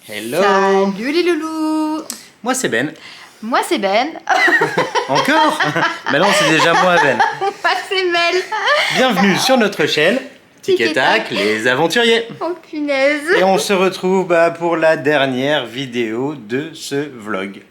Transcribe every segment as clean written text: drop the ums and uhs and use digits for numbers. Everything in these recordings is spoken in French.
Hello. Salut les loulous. Moi c'est Ben. Moi c'est Ben. Encore? Mais non, c'est déjà moi Ben. Moi c'est Mel. Bienvenue sur notre chaîne Tic et Tac, les aventuriers. Oh punaise. Et on se retrouve pour la dernière vidéo de ce vlog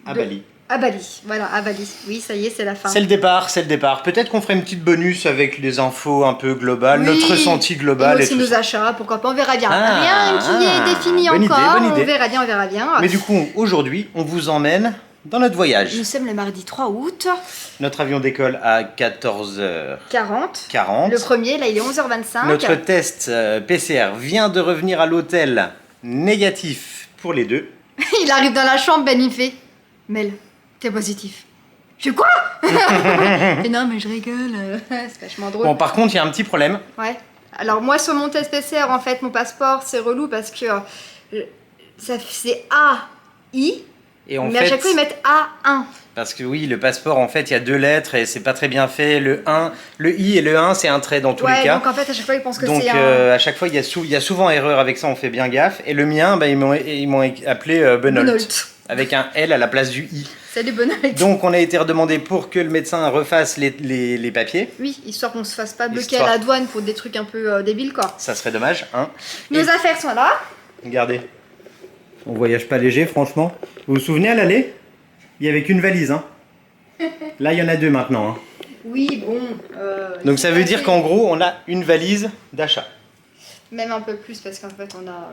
à Bali. À Bali, voilà, à Bali. Oui, ça y est, c'est la fin. C'est le départ, c'est le départ. Peut-être qu'on ferait une petite bonus avec les infos un peu globales, notre ressenti global et aussi tout nos ça. achats, pourquoi pas, on verra bien. Ah, Rien qui est défini bonne encore, idée, bonne idée. On verra bien. Mais du coup, aujourd'hui, on vous emmène dans notre voyage. Nous sommes le mardi 3 août. Notre avion décolle à 14h40. 40. Le premier, là, il est 11h25. Notre test PCR vient de revenir à l'hôtel négatif pour les deux. Il arrive dans la chambre, Ben, il fait Mel, t'es positif. Je fais quoi? Et non, mais je rigole. C'est vachement drôle. Bon, par contre, il y a un petit problème. Ouais. Alors, moi, sur mon test PCR, en fait, mon passeport, c'est relou parce que c'est A-I. Et Mais à chaque fois, ils mettent A1. Parce que oui, le passeport, en fait, il y a deux lettres et c'est pas très bien fait. Le I et le 1, c'est un trait dans tous les cas. Donc en fait, à chaque fois, ils pensent que donc, c'est un... à chaque fois, il y a souvent erreur avec ça, on fait bien gaffe. Et le mien, ils m'ont appelé Benolt. Avec un L à la place du I. Salut Benolt. Donc, on a été redemandé pour que le médecin refasse les papiers. Oui, histoire qu'on se fasse pas bloquer à la douane pour des trucs un peu débiles, quoi. Ça serait dommage, hein. Nos affaires sont là. Regardez. On voyage pas léger, franchement. Vous vous souvenez à l'aller? Il y avait qu'une valise, hein. Là, il y en a deux maintenant, hein. Oui, bon. Donc ça veut dire qu'en gros, on a une valise d'achat. Même un peu plus parce qu'en fait, on a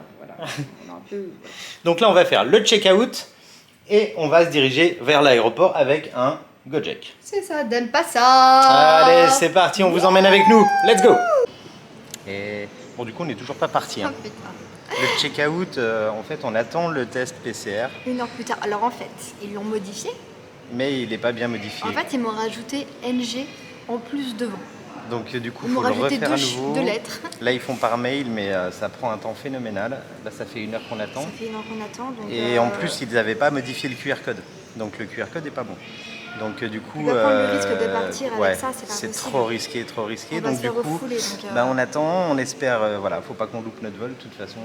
un peu... Donc là, on va faire le check-out et on va se diriger vers l'aéroport avec un Gojek. C'est ça, donne pas ça. Allez, c'est parti, on vous emmène avec nous. Let's go. Et bon, du coup, on n'est toujours pas parti, hein. Oh, putain. Le check-out, en fait, on attend le test PCR. 1 heure plus tard. Alors en fait, ils l'ont modifié. Mais il n'est pas bien modifié. En fait, ils m'ont rajouté NG en plus devant. Donc du coup, ils il faut m'ont le rajouté refaire à nouveau. deux lettres. Là, ils font par mail, mais ça prend un temps phénoménal. Là, ça fait 1 heure qu'on attend. Ça fait 1 heure qu'on attend. Donc, et en plus, ils n'avaient pas modifié le QR code. Donc le QR code n'est pas bon. Donc du coup, on va prendre le risque de partir avec ça, c'est pas c'est possible. trop risqué, trop risqué. On va donc se du faire coup, refouler, on attend, on espère, voilà, faut pas qu'on loupe notre vol de toute façon.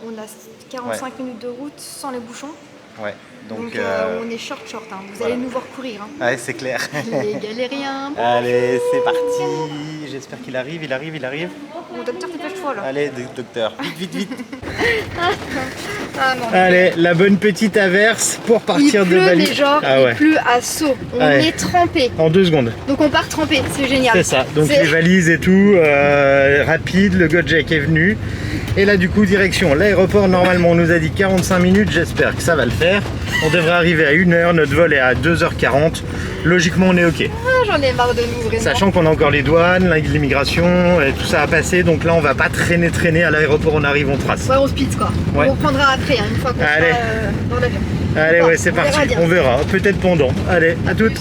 On a 45 minutes de route sans les bouchons. Ouais. Donc on est short, hein. Vous allez nous voir courir. Hein. Ouais, c'est clair. Les galériens. Allez, c'est parti. J'espère qu'il arrive, il arrive. Mon docteur, dépêche-toi là. Allez, docteur, vite. Ah, non, allez, la bonne petite averse pour partir de Bali. Il pleut à saut. On est trempé. En 2 secondes. Donc on part trempé, c'est génial. C'est ça, donc les valises et tout, rapide, le Gojek est venu. Et là du coup, direction l'aéroport, normalement on nous a dit 45 minutes, j'espère que ça va le faire. On devrait arriver à 1 heure, notre vol est à 2h40. Logiquement on est ok. Ah, j'en ai marre de nous, vraiment. Sachant qu'on a encore les douanes, l'immigration, et tout ça à passer, donc là on va pas traîner à l'aéroport, on arrive, on trace. Ouais, on speed quoi. Ouais. On reprendra après, hein, une fois qu'on sera dans l'avion. Allez, ouais, c'est parti, on verra, peut-être pendant. Allez, à toutes.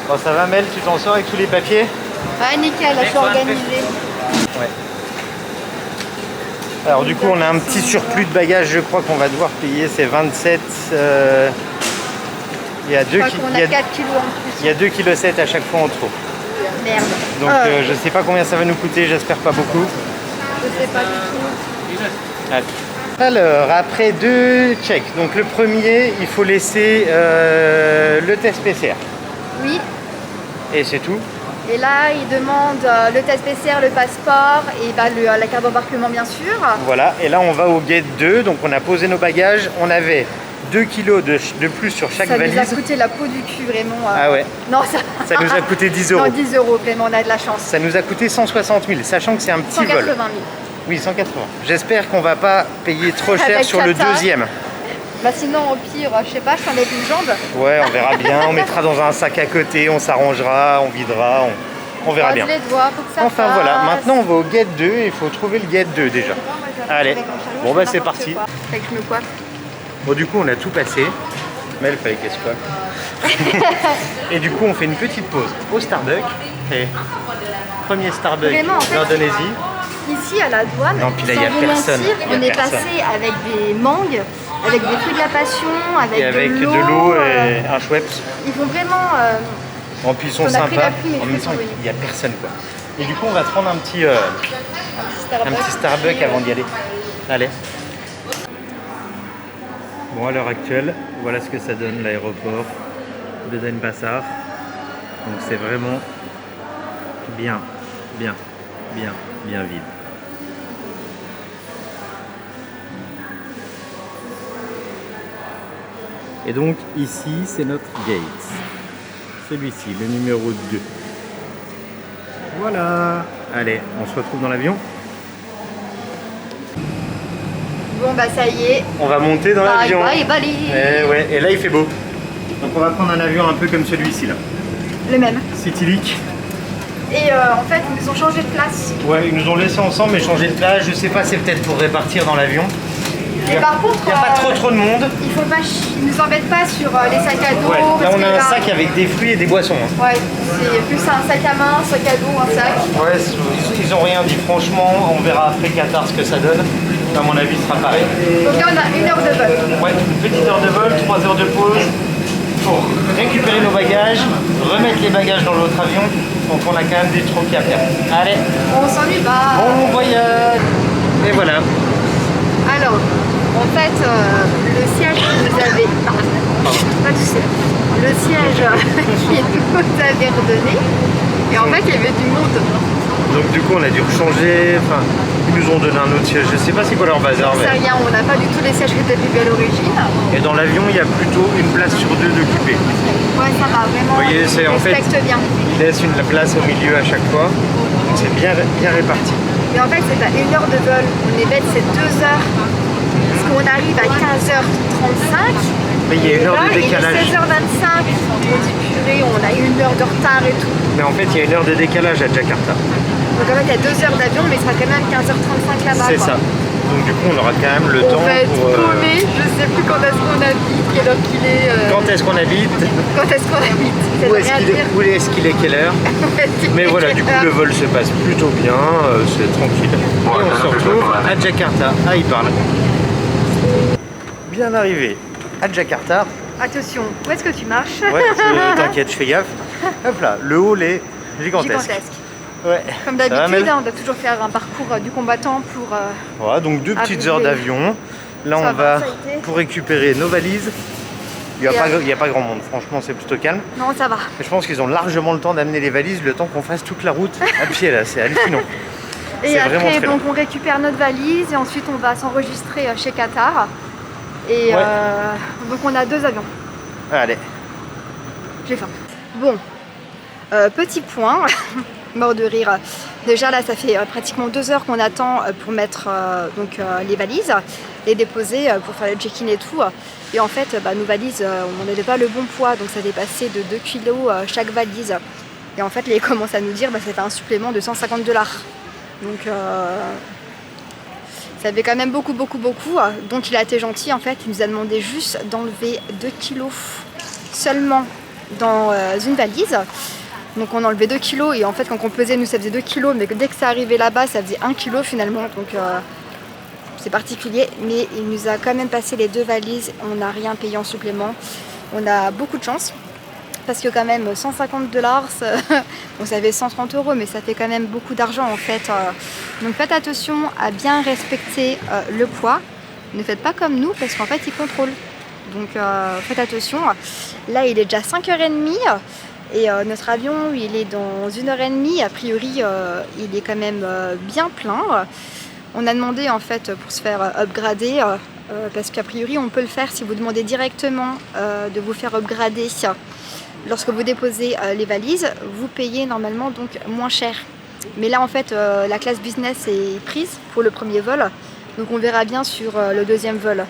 Bon, ça va Mel, tu t'en sors avec tous les papiers? Ouais, nickel, là, je suis organisée. Ouais. Alors du coup, on a un petit surplus de bagages, je crois qu'on va devoir payer, c'est 27... Il y a 2 4 kilos en plus. Il y a 2,7 kg à chaque fois en trop. Merde. Donc je sais pas combien ça va nous coûter, j'espère pas beaucoup. Je sais pas du tout. Allez. Alors, après 2 checks, donc le premier, il faut laisser le test PCR. Oui. Et c'est tout. Et là, il demande le test PCR, le passeport et la carte d'embarquement, bien sûr. Voilà, et là on va au gate 2, donc on a posé nos bagages, on avait 2 kilos de plus sur chaque valise. Ça nous a coûté la peau du cul, vraiment. Ah ouais. Non, ça nous a coûté 10 euros. Non, 10 euros, vraiment, on a de la chance. Ça nous a coûté 160 000, sachant que c'est un petit 180 vol. 000. Oui, 180. J'espère qu'on va pas payer trop cher Avec sur le deuxième. Bah sinon, au pire, je sais pas, je t'enlève une jambe. Ouais, on verra bien. On mettra dans un sac à côté, on s'arrangera, on videra, on verra bien. Les doigts, faut que ça enfin passe. voilà, maintenant on va au gate 2 et il faut trouver le gate 2 déjà. Allez, bon bah c'est parti. Fait que je me coiffe. Bon du coup on a tout passé. Mais il fallait qu'elle se coiffe. Et du coup on fait une petite pause au Starbucks. Et premier Starbucks d'Indonésie. Ici à la douane, non, puis là, sans y a vous personne. mentir, on est passé avec des mangues, avec des fruits de la passion, avec de l'eau et un Schweppes. Ils font vraiment... En plus ils sont sympas, en même temps il n'y a personne quoi. Et du coup on va se prendre un petit Starbucks avant d'y aller. Allez. Bon, à l'heure actuelle, voilà ce que ça donne l'aéroport de Denpasar. Donc c'est vraiment bien vide. Et donc ici, c'est notre gate. Celui-ci, le numéro 2. Voilà. Allez, on se retrouve dans l'avion. Bon bah ça y est. On va monter dans l'avion. Bye Bali. Et là il fait beau. Donc on va prendre un avion un peu comme celui-ci là. Le même. Citylic. Et en fait, ils nous ont changé de place. Ouais, ils nous ont laissé ensemble mais changé de place. Je sais pas, c'est peut-être pour répartir dans l'avion. Et par contre, il n'y a pas trop de monde. Ils nous embêtent pas sur les sacs à dos. Ouais, là on a un sac avec des fruits et des boissons. Hein. Ouais, c'est plus un sac à main, un sac à dos, un sac. Ouais, ils ont rien dit franchement. On verra après Qatar ce que ça donne. À mon avis, ce sera pareil. Donc là, on a 1 heure de vol. Ouais, une petite heure de vol, 3 heures de pause pour récupérer nos bagages, remettre les bagages dans l'autre avion. Donc on a quand même des trucs à faire. Allez, On s'ennuie pas. bon voyage. Et voilà. Alors, en fait, le siège que vous avez... Pas tout seul. Le siège qui nous avait redonné. Et en fait, il y avait du monde. Donc du coup, on a dû rechanger. Enfin, ils nous ont donné un autre siège. Je sais pas c'est quoi leur bazar. C'est rien, on n'a pas du tout les sièges qui étaient prévus à l'origine. Et dans l'avion, il y a plutôt une place sur 2 d'occupée. Ouais, ça va, vraiment. Vous voyez, c'est en fait, respecte bien. ils laissent une place au milieu à chaque fois. Donc c'est bien réparti. Mais en fait, c'est à 1 heure de vol. On est bête, c'est 2 heures. Parce qu'on arrive à 15h35. Mais il y a une heure de décalage. Il est 16h25. On dit purée, on a 1 heure de retard et tout. Mais en fait, il y a 1 heure de décalage à Jakarta. Donc en fait, il y a 2 heures d'avion, mais il sera quand même 15h35 là-bas. C'est ça. Donc du coup, on aura quand même le temps On va être pour... paumé. Je sais plus quand est-ce qu'on habite, quelle heure qu'il est. Quand est-ce qu'on habite? Quand est-ce qu'on habite? Où est-ce qu'il est, quelle heure? Mais voilà, du coup, le vol se passe plutôt bien, c'est tranquille. Et on se retrouve à Jakarta. Ah, il parle. Bien arrivé à Jakarta. Attention, où est-ce que tu marches? Ouais, t'inquiète, je fais gaffe. Hop là, le hall est gigantesque. Ouais. Comme d'habitude, on doit toujours faire un parcours du combattant pour... Voilà, donc 2 petites heures d'avion. Là, on va pour récupérer nos valises. Il n'y a pas grand monde, franchement, c'est plutôt calme. Non, ça va. Mais je pense qu'ils ont largement le temps d'amener les valises, le temps qu'on fasse toute la route à pied, là, c'est hallucinant. Et après, donc, on récupère notre valise et ensuite, on va s'enregistrer chez Qatar. Et donc, on a 2 avions. Allez. J'ai faim. Bon, petit point, mort de rire. Déjà là, ça fait pratiquement 2 heures qu'on attend pour mettre les valises, les déposer pour faire le check-in et tout. Et en fait, nos valises, on n'avait pas le bon poids, donc ça dépassait de 2 kilos chaque valise. Et en fait, là, ils commencent à nous dire ça fait un supplément de 150 $. Donc ça fait quand même beaucoup. Donc il a été gentil, en fait, il nous a demandé juste d'enlever 2 kilos seulement dans une valise. Donc on a enlevé 2 kilos et en fait quand on pesait nous ça faisait 2 kilos, mais dès que ça arrivait là-bas ça faisait 1 kilo finalement. Donc c'est particulier, mais il nous a quand même passé les 2 valises, on n'a rien payé en supplément. On a beaucoup de chance parce que quand même 150 $, bon, ça fait 130 €, mais ça fait quand même beaucoup d'argent en fait. Donc faites attention à bien respecter le poids. Ne faites pas comme nous parce qu'en fait ils contrôlent. Donc faites attention. Là il est déjà 5h30 et notre avion il est dans 1h30. A priori il est quand même bien plein. On a demandé en fait pour se faire upgrader parce qu'a priori on peut le faire si vous demandez directement de vous faire upgrader. Lorsque vous déposez les valises, vous payez normalement donc moins cher. Mais là en fait la classe business est prise pour le premier vol. Donc on verra bien sur le deuxième vol.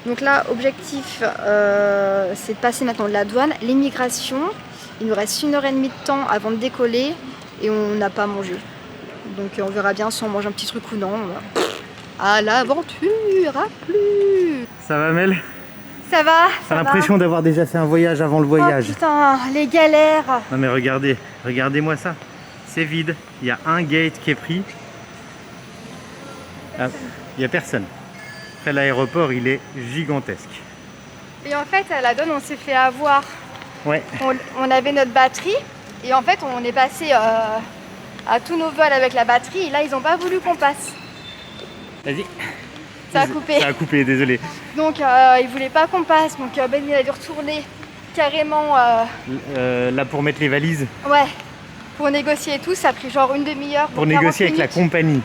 Donc là, objectif, c'est de passer maintenant de la douane, l'immigration. Il nous reste 1h30 de temps avant de décoller et on n'a pas mangé. Donc on verra bien si on mange un petit truc ou non. À l'aventure, à plus. Ça va Mel? Ça va. T'as l'impression d'avoir déjà fait un voyage avant le voyage. Oh putain, les galères. Non mais regardez-moi ça. C'est vide, il y a un gate qui est pris. Ah, il n'y a personne. Après l'aéroport il est gigantesque. Et en fait à la douane on s'est fait avoir. Ouais. On avait notre batterie et en fait on est passé à tous nos vols avec la batterie et là ils n'ont pas voulu qu'on passe. Vas-y. Ça a coupé. Ça a coupé, désolé. Donc il voulait pas qu'on passe, donc Ben il a dû retourner carrément. Là pour mettre les valises. Ouais, pour négocier et tout, ça a pris genre une demi-heure. Pour négocier avec la compagnie.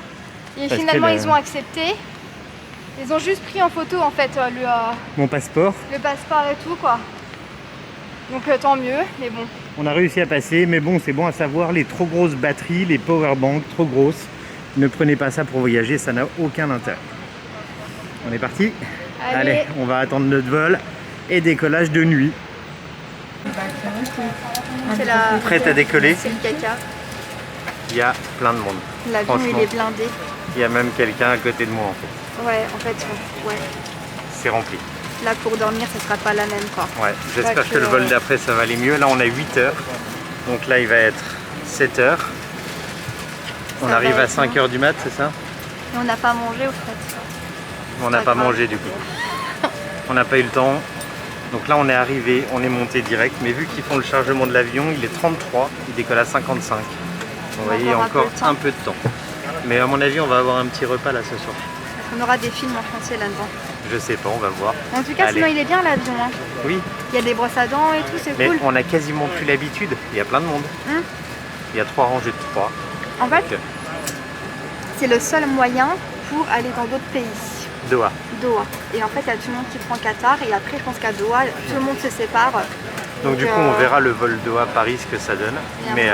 Et parce finalement que ils ont accepté. Ils ont juste pris en photo en fait mon passeport. le passeport et tout quoi. Donc tant mieux, mais bon. On a réussi à passer, mais bon, c'est bon à savoir, les trop grosses batteries, les powerbanks trop grosses, ne prenez pas ça pour voyager, ça n'a aucun intérêt. On est parti. Allez, on va attendre notre vol et décollage de nuit. C'est la... Prête à décoller. C'est le caca. Il y a plein de monde. L'avion il est blindé. Il y a même quelqu'un à côté de moi en fait. Ouais, en fait, ouais. C'est rempli. Là pour dormir, ça sera pas la même quoi. Ouais, j'espère que le vol d'après ça va aller mieux. Là on a 8 heures. Donc là il va être 7 heures. On arrive à 5 heures du mat, c'est ça? Et on n'a pas mangé au fait. On n'a pas mangé du coup. On n'a pas eu le temps. Donc là on est arrivé, on est monté direct. Mais vu qu'ils font le chargement de l'avion, il est 33, il décolle à 55. Vous voyez, il y a encore un peu de temps. Mais à mon avis, on va avoir un petit repas là ce soir. On aura des films en français là-dedans. Je sais pas, on va voir. En tout cas, allez. Sinon il est bien l'avion. Hein. Oui. Il y a des brosses à dents et tout, c'est Mais cool. on a quasiment plus l'habitude. Il y a plein de monde. Il y a 3 rangées de 3. En fait, Donc, c'est le seul moyen pour aller dans d'autres pays. Doha. Doha. Et en fait, il y a tout le monde qui prend Qatar. Et après, je pense qu'à Doha, tout le monde se sépare. Donc du coup, on verra le vol Doha-Paris ce que ça donne. Mais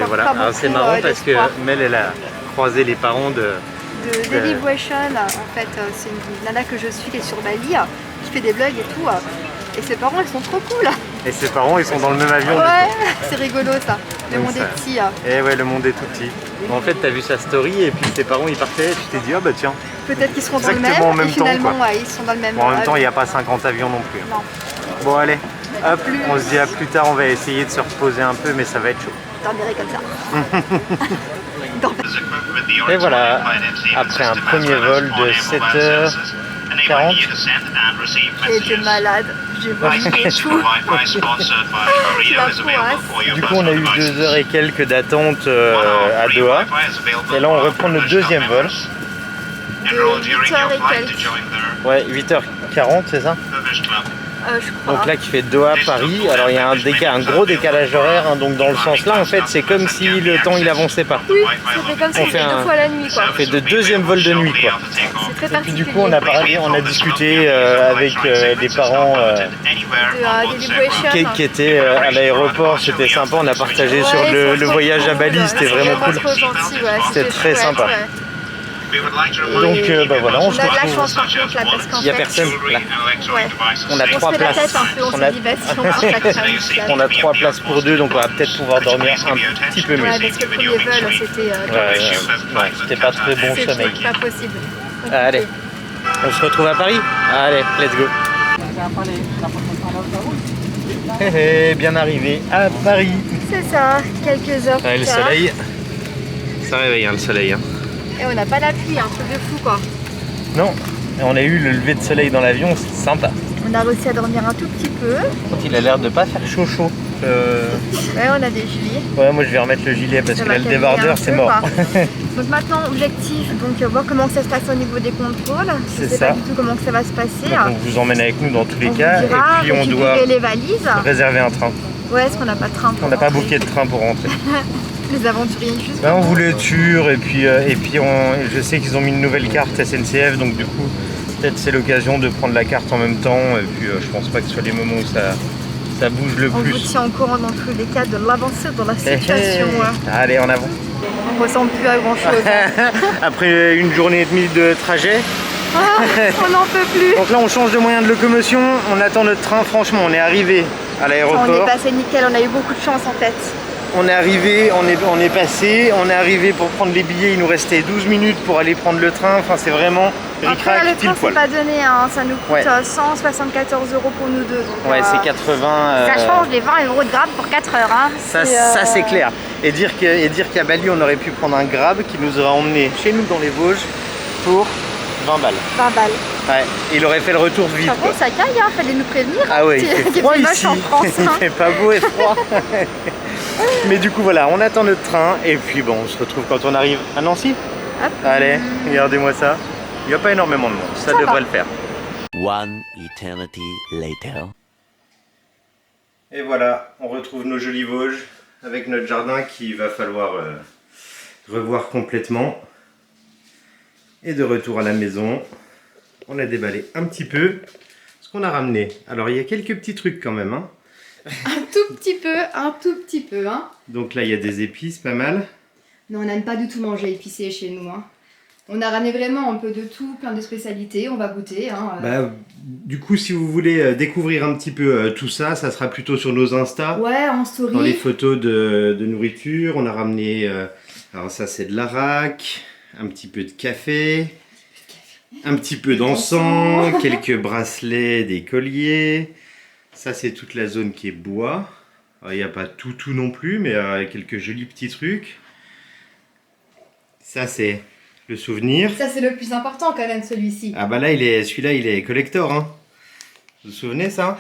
voilà, c'est marrant parce que Mel, elle a croisé les parents de Deliberation. En fait, c'est une nana que je suis qui est sur Bali, qui fait des vlogs et tout. Et ses parents, ils sont trop cool. Et ses parents, ils sont dans le même avion. Ouais, c'est rigolo ça. Le Donc monde est petit. Et ouais, le monde est tout petit. En fait, t'as vu sa story et puis ses parents, ils partaient et tu t'es dit, ah bah tiens. Peut-être qu'ils seront dans le même. Exactement en même et finalement, temps, quoi. Ouais, ils sont dans le même. Bon, en même temps, il n'y a pas 50 avions non plus. Non. Bon, allez, hop, on se dit à plus tard. On va essayer de se reposer un peu, mais ça va être chaud. Je dormirai comme ça. Et voilà, après un premier vol de 7h40. J'ai été malade, j'ai vomi tout. Du coup, on a eu 2 heures et quelques d'attente à Doha. Et là, on reprend notre deuxième vol. De 8 heures et quelques. Ouais, 8h40, c'est ça? Je crois. Donc là, qui fait Doha-Paris. Alors, il y a un gros décalage horaire. Hein, donc, dans le sens là, en fait, c'est comme si le temps, il avançait pas. Oui, c'était comme si c'était 2 fois la nuit, quoi. On fait de deuxième vol de nuit, quoi. C'est très Et puis, particulier. du coup, on a parlé, on a discuté avec des parents qui étaient à l'aéroport. C'était sympa. On a partagé sur le voyage à Bali. C'était vraiment cool. C'était très sympa. Donc bah voilà, on se retrouve. La chance par contre là parce qu'en il n'y a personne là. Ouais. On a 3 se fait la places. tête un peu, on se dit, bah, si on part, ça craint. On a 3 places pour 2, donc on va peut-être pouvoir dormir un petit peu mieux. Ouais, parce que le premier vol c'était c'était pas très bon sommeil. C'est pas possible. Allez, on se retrouve à Paris. Allez, let's go. Bien arrivé à Paris. C'est ça, quelques heures Le soleil, ça réveille hein, le soleil. Hein. Et on n'a pas la pluie, un truc de fou quoi. Non, on a eu le lever de soleil dans l'avion, c'est sympa. On a réussi à dormir un tout petit peu. Il a l'air de pas faire chaud. Ouais, on a des gilets. Ouais, moi je vais remettre le gilet parce que là le débardeur c'est mort. Donc maintenant, objectif, donc voir comment ça se passe au niveau des contrôles. Je sais pas du tout comment ça va se passer. Donc on vous emmène avec nous dans tous les cas. Et puis on doit les valises. Réserver un train. Ouais, parce qu'on n'a pas de train. On n'a pas booké de train pour rentrer. Les aventuriers juste. On voulait être sûr et puis je sais qu'ils ont mis une nouvelle carte SNCF donc du coup peut-être c'est l'occasion de prendre la carte en même temps et puis je pense pas que ce soit les moments où ça bouge le plus. On vous tient au courant dans tous les cas de l'avancée dans la situation. Allez en avant. On ressemble plus à grand chose. Après une journée et demie de trajet. On n'en peut plus. Donc là on change de moyen de locomotion, on attend notre train, franchement on est arrivé à l'aéroport. On est passé nickel, on a eu beaucoup de chance en fait. On est arrivé, on est passé, on est arrivé pour prendre les billets, il nous restait 12 minutes pour aller prendre le train, enfin c'est vraiment ric-rac, le train c'est pas donné, hein. Ça nous coûte 174 € pour nous deux. Donc, ouais c'est 80... Ça change les 20 € de Grab pour 4 heures. Hein. Ça c'est clair. Et dire qu'à Bali on aurait pu prendre un Grab qui nous aurait emmené chez nous dans les Vosges pour 20 balles. 20 balles. Ouais, il aurait fait le retour vite. Par contre ça caille, hein. Fallait nous prévenir. Ah ouais, il fait froid ici, en France, hein. Il fait pas beau et froid. Mais du coup voilà, on attend notre train et puis bon, on se retrouve quand on arrive à Nancy. Hop. Allez, regardez-moi ça. Il n'y a pas énormément de monde, ça va. devrait le faire. One eternity later. Et voilà, on retrouve nos jolies Vosges avec notre jardin qu'il va falloir revoir complètement. Et de retour à la maison, on a déballé un petit peu ce qu'on a ramené. Alors il y a quelques petits trucs quand même. Hein. Un tout petit peu. Hein. Donc là il y a des épices, pas mal. Non, on n'aime pas du tout manger épicé chez nous. Hein. On a ramené vraiment un peu de tout, plein de spécialités, on va goûter. Hein. Bah, du coup, si vous voulez découvrir un petit peu tout ça, ça sera plutôt sur nos Insta. Ouais, en story. Dans les photos de nourriture, on a ramené, alors ça c'est de l'arak, un petit peu de café, un petit peu d'encens, quelques bracelets, des colliers. Ça c'est toute la zone qui est bois. Il n'y a pas tout non plus, mais quelques jolis petits trucs. Ça c'est le souvenir. Ça c'est le plus important quand même, celui-ci. Ah bah là, celui-là il est collector. Hein. Vous vous souvenez ça?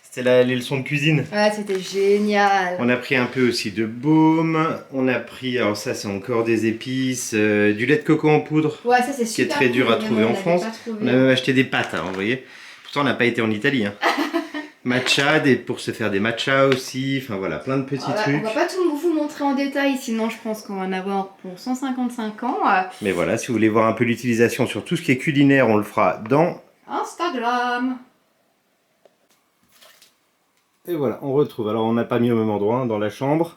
C'était les leçons de cuisine. Ouais, c'était génial. On a pris un peu aussi de baume. On a pris, alors ça c'est encore des épices, du lait de coco en poudre. Ouais, ça c'est super. Qui est très dur à trouver en France. On a même acheté des pâtes, hein, vous voyez. Pourtant on n'a pas été en Italie. Hein. Matcha, pour se faire des matchas aussi. Enfin voilà, plein de petits trucs. On va pas tout vous montrer en détail, sinon je pense qu'on va en avoir pour 155 ans. Mais voilà, si vous voulez voir un peu l'utilisation sur tout ce qui est culinaire, on le fera dans Instagram. Et voilà, on retrouve. Alors on n'a pas mis au même endroit, hein, dans la chambre.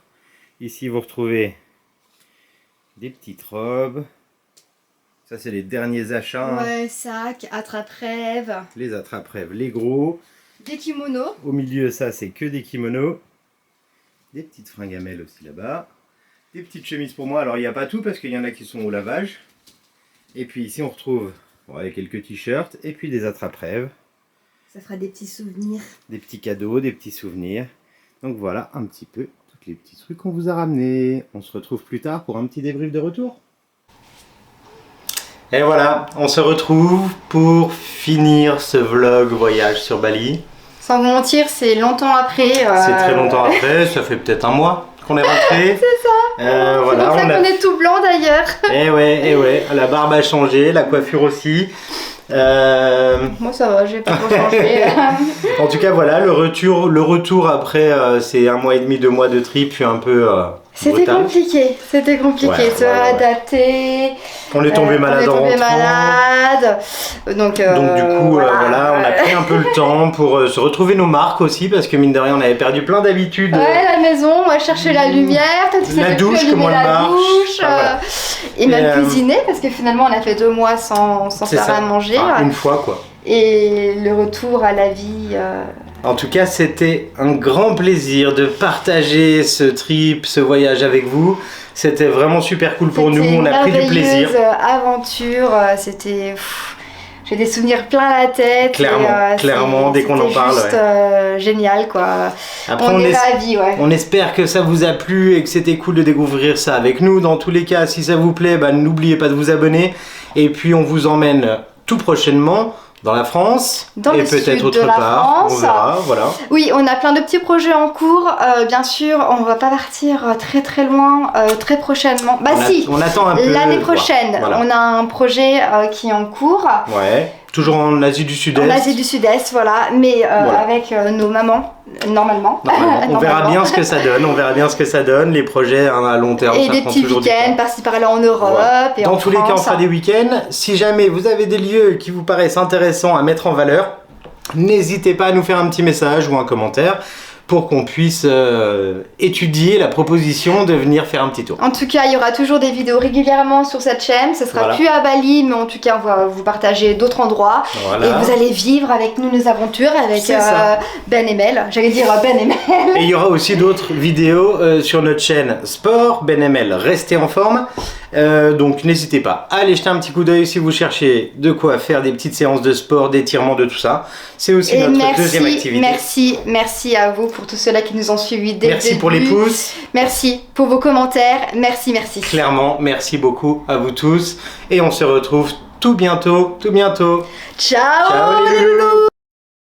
Ici vous retrouvez des petites robes. Ça c'est les derniers achats. Ouais, hein. sac, attrape-rêve. Les attrape-rêves, les gros. Des kimonos. Au milieu, ça c'est que des kimonos. Des petites fringamelles aussi là-bas. Des petites chemises pour moi. Alors il n'y a pas tout parce qu'il y en a qui sont au lavage. Et puis ici on retrouve quelques t-shirts et puis des attrape-rêves. Ça fera des petits souvenirs. Des petits cadeaux, des petits souvenirs. Donc voilà un petit peu tous les petits trucs qu'on vous a ramenés. On se retrouve plus tard pour un petit débrief de retour. Et voilà, on se retrouve pour finir ce vlog voyage sur Bali. Sans vous mentir, c'est longtemps après. C'est très longtemps après, ça fait peut-être un mois qu'on est rentré. C'est ça. Voilà, c'est pour ça qu'on est tout blanc d'ailleurs. Eh ouais, la barbe a changé, la coiffure aussi. Moi ça va, j'ai pas trop changé. En tout cas voilà, le retour après c'est 1 mois et demi, 2 mois de trip, puis un peu C'était compliqué, se adapter. On est tombé malade en rentrant. Donc du coup voilà, on a pris un peu le temps pour se retrouver nos marques aussi, parce que mine de rien on avait perdu plein d'habitudes. Ouais, la maison, on va chercher la lumière, toi tu sais la douche, comment elle marche. Voilà. Et même cuisiner, parce que finalement on a fait 2 mois sans faire à manger. Enfin, une fois quoi. Et le retour à la vie. En tout cas, c'était un grand plaisir de partager ce trip, ce voyage avec vous. C'était vraiment super cool pour nous, on a pris du plaisir. C'était une aventure, c'était... J'ai des souvenirs plein la tête. Clairement, dès qu'on en parle. C'était juste génial quoi. Après, on est ravis, ouais. On espère que ça vous a plu et que c'était cool de découvrir ça avec nous. Dans tous les cas, si ça vous plaît, n'oubliez pas de vous abonner. Et puis on vous emmène tout prochainement dans la France et peut-être autre part, on verra, voilà. Oui, on a plein de petits projets en cours, bien sûr, on va pas partir très loin, très prochainement. On attend un peu. L'année prochaine, voilà. On a un projet qui est en cours. Ouais, toujours en Asie du Sud-Est. En Asie du Sud-Est, voilà, mais voilà. Avec nos mamans. Normalement. On verra bien ce que ça donne, les projets à long terme. Et des petits week-ends par-ci par-là en Europe. Ouais. Et dans tous les cas, on fera des week-ends. Si jamais vous avez des lieux qui vous paraissent intéressants à mettre en valeur, n'hésitez pas à nous faire un petit message ou un commentaire pour qu'on puisse étudier la proposition de venir faire un petit tour. En tout cas, il y aura toujours des vidéos régulièrement sur cette chaîne. Ce sera plus à Bali, mais en tout cas, on va vous partager d'autres endroits. Voilà. Et vous allez vivre avec nous nos aventures, avec Ben et Mel. J'allais dire Ben et Mel. Et il y aura aussi d'autres vidéos sur notre chaîne Sport, Ben et Mel. Restez en forme. Donc n'hésitez pas à aller jeter un petit coup d'œil si vous cherchez de quoi faire des petites séances de sport, d'étirement, de tout ça. C'est aussi notre deuxième activité. Merci à vous pour tous ceux-là qui nous ont suivis dès le début. Merci pour les pouces. Merci pour vos commentaires. Merci. Clairement, merci beaucoup à vous tous. Et on se retrouve tout bientôt. Ciao les loulous.